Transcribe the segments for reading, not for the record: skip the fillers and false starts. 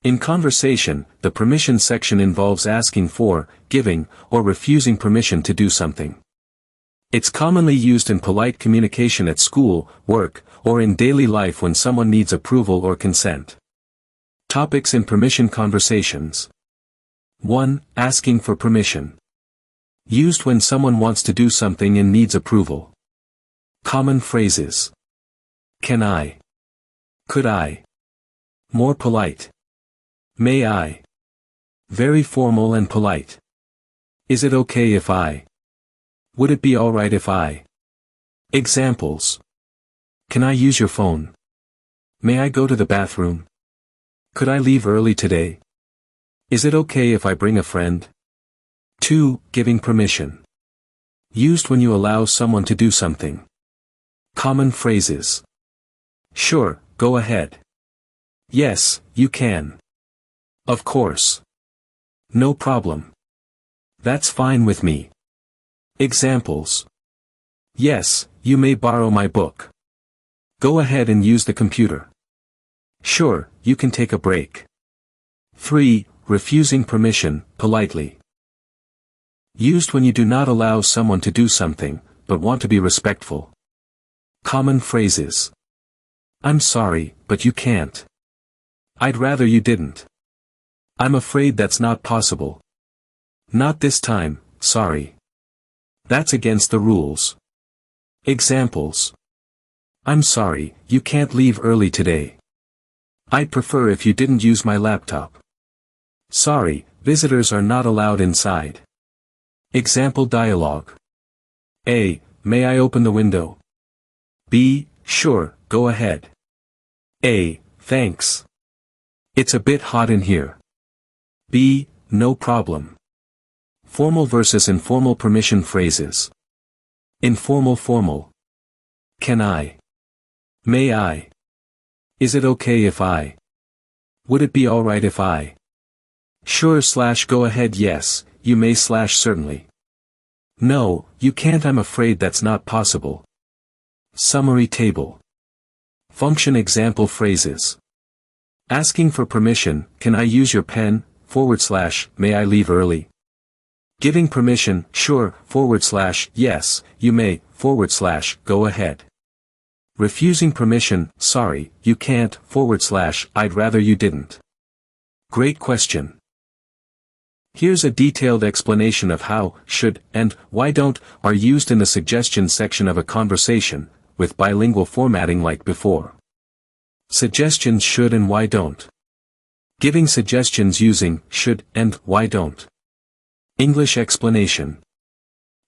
In conversation, the permission section involves asking for, giving, or refusing permission to do something. It's commonly used in polite communication at school, work, or in daily life when someone needs approval or consent. Topics in permission conversations. 1. Asking for permission. Used when someone wants to do something and needs approval. Common phrases. Can I? Could I? More polite. May I? Very formal and polite. Is it okay if I? Would it be alright if I? Examples. Can I use your phone? May I go to the bathroom? Could I leave early today? Is it okay if I bring a friend? 2. Giving permission. Used when you allow someone to do something. Common phrases. Sure, go ahead. Yes, you can. Of course. No problem. That's fine with me. Examples. Yes, you may borrow my book. Go ahead and use the computer. Sure, you can take a break. 3. Refusing permission, politely. Used when you do not allow someone to do something, but want to be respectful. Common phrases. I'm sorry, but you can't. I'd rather you didn't. I'm afraid that's not possible. Not this time, sorry. That's against the rules. Examples. I'm sorry, you can't leave early today. I'd prefer if you didn't use my laptop. Sorry, visitors are not allowed inside. Example dialogue. A. May I open the window? B. Sure, go ahead. A. Thanks. It's a bit hot in here. B. No problem. Formal versus informal permission phrases. Informal formal. Can I? May I? Is it okay if I? Would it be alright if I? Sure / go ahead yes, you may / certainly. No, you can't I'm afraid that's not possible. Summary table. Function example phrases. Asking for permission, can I use your pen, / may I leave early? Giving permission, sure, / yes, you may, / go ahead. Refusing permission, sorry, you can't, / I'd rather you didn't. Great question. Here's a detailed explanation of how, should, and why don't, are used in the suggestions section of a conversation, with bilingual formatting like before. Suggestions should and why don't. Giving suggestions using should and why don't. English explanation.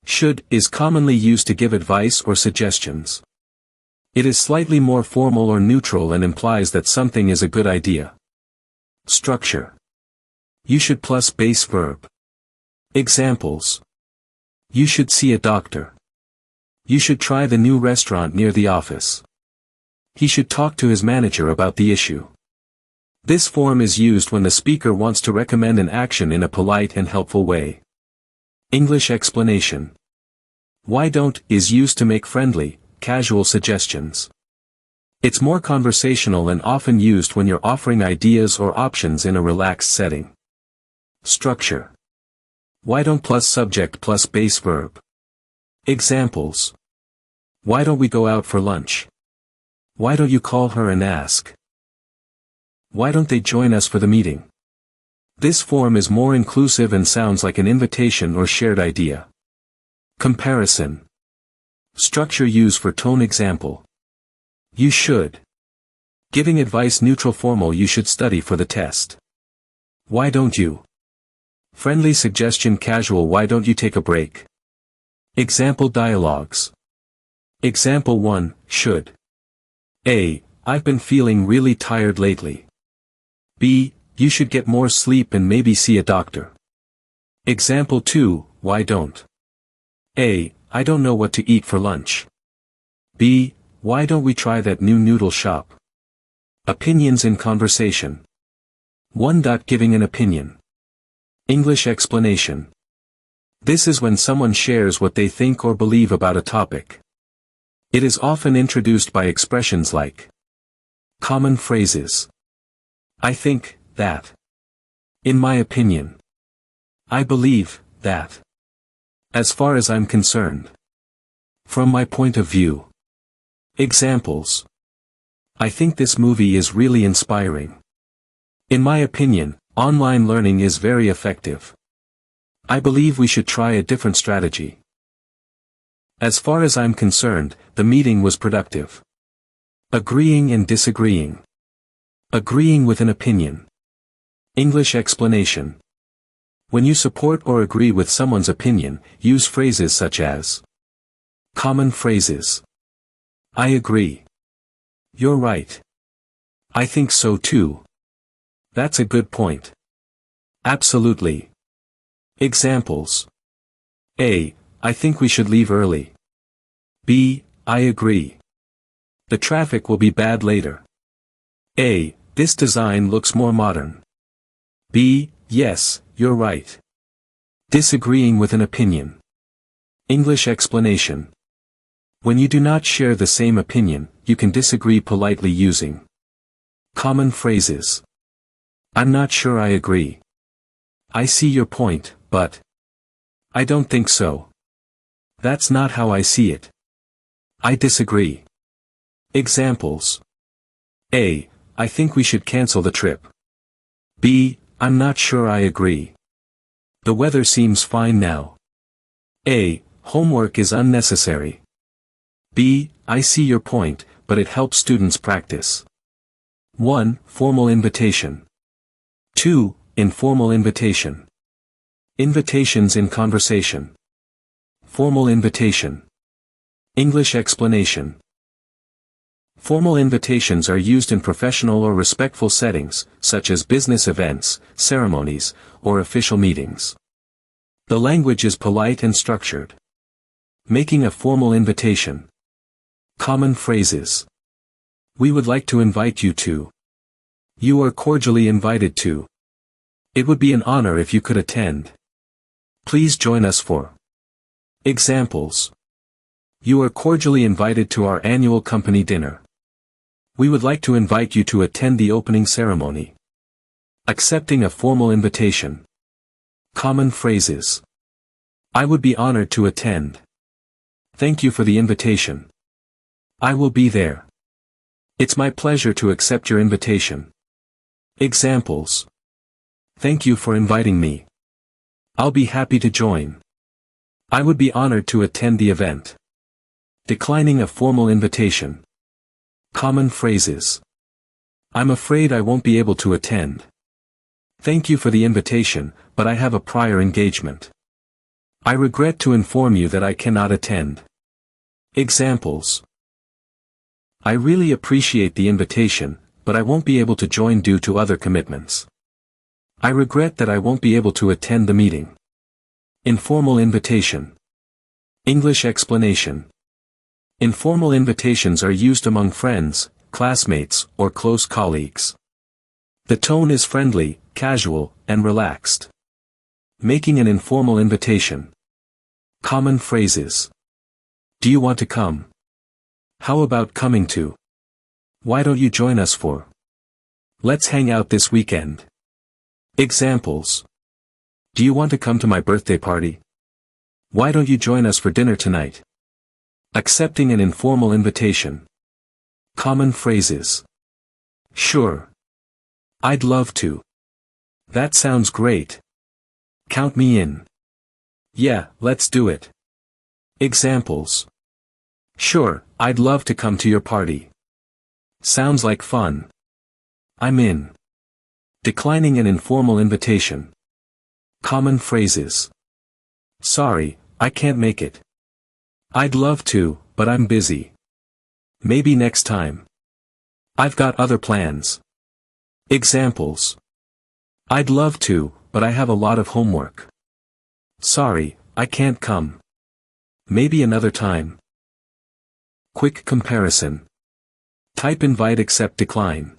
Should is commonly used to give advice or suggestions. It is slightly more formal or neutral and implies that something is a good idea. Structure. You should plus base verb. Examples. You should see a doctor. You should try the new restaurant near the office. He should talk to his manager about the issue. This form is used when the speaker wants to recommend an action in a polite and helpful way. English explanation. Why don't is used to make friendly, casual suggestions. It's more conversational and often used when you're offering ideas or options in a relaxed setting. Structure. Why don't plus subject plus base verb. Examples. Why don't we go out for lunch? Why don't you call her and ask? Why don't they join us for the meeting? This form is more inclusive and sounds like an invitation or shared idea. Comparison. Structure used for tone example. You should. Giving advice neutral formal you should study for the test. Why don't you? Friendly suggestion casual why don't you take a break? Example dialogues. Example 1, should. A. I've been feeling really tired lately. B. You should get more sleep and maybe see a doctor. Example 2, why don't? A. I don't know what to eat for lunch. B. Why don't we try that new noodle shop? Opinions in conversation. 1. Giving an opinion. English explanation. This is when someone shares what they think or believe about a topic. It is often introduced by expressions like common phrases. I think, that. In my opinion. I believe, that. As far as I'm concerned. From my point of view. Examples. I think this movie is really inspiring. In my opinion, online learning is very effective. I believe we should try a different strategy. As far as I'm concerned, the meeting was productive. Agreeing and disagreeing. Agreeing with an opinion. English explanation. When you support or agree with someone's opinion, use phrases such as common phrases. I agree. You're right. I think so too. That's a good point. Absolutely. Examples. A. I think we should leave early. B. I agree. The traffic will be bad later. A. This design looks more modern. B. Yes, you're right. Disagreeing with an opinion. English explanation. When you do not share the same opinion, you can disagree politely using common phrases. I'm not sure I agree. I see your point, but I don't think so. That's not how I see it. I disagree. Examples. A. I think we should cancel the trip. B. I'm not sure I agree. The weather seems fine now. A. Homework is unnecessary. B. I see your point, but it helps students practice. 1. Formal invitation. 2. Informal invitation. Invitations in conversation. Formal invitation. English explanation. Formal invitations are used in professional or respectful settings, such as business events, ceremonies, or official meetings. The language is polite and structured. Making a formal invitation. Common phrases. We would like to invite you to. You are cordially invited to. It would be an honor if you could attend. Please join us for. Examples. You are cordially invited to our annual company dinner. We would like to invite you to attend the opening ceremony. Accepting a formal invitation. Common phrases. I would be honored to attend. Thank you for the invitation. I will be there. It's my pleasure to accept your invitation. Examples. Thank you for inviting me. I'll be happy to join. I would be honored to attend the event. Declining a formal invitation. Common phrases. I'm afraid I won't be able to attend. Thank you for the invitation, but I have a prior engagement. I regret to inform you that I cannot attend. Examples. I really appreciate the invitation, but I won't be able to join due to other commitments. I regret that I won't be able to attend the meeting. Informal invitation. English explanation. Informal invitations are used among friends, classmates, or close colleagues. The tone is friendly, casual, and relaxed. Making an informal invitation. Common phrases. Do you want to come? How about coming to? Why don't you join us for? Let's hang out this weekend. Examples. Do you want to come to my birthday party? Why don't you join us for dinner tonight? Accepting an informal invitation. Common phrases. Sure. I'd love to. That sounds great. Count me in. Yeah, let's do it. Examples. Sure, I'd love to come to your party. Sounds like fun. I'm in. Declining an informal invitation. Common phrases. Sorry, I can't make it. I'd love to, but I'm busy. Maybe next time. I've got other plans. Examples. I'd love to, but I have a lot of homework. Sorry, I can't come. Maybe another time. Quick comparison. Type invite accept decline.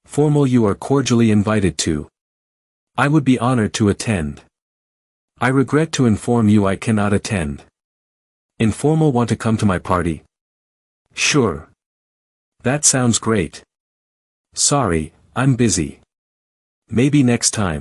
Formal you are cordially invited to. I would be honored to attend. I regret to inform you I cannot attend. Informal want to come to my party? Sure. That sounds great. Sorry, I'm busy. Maybe next time.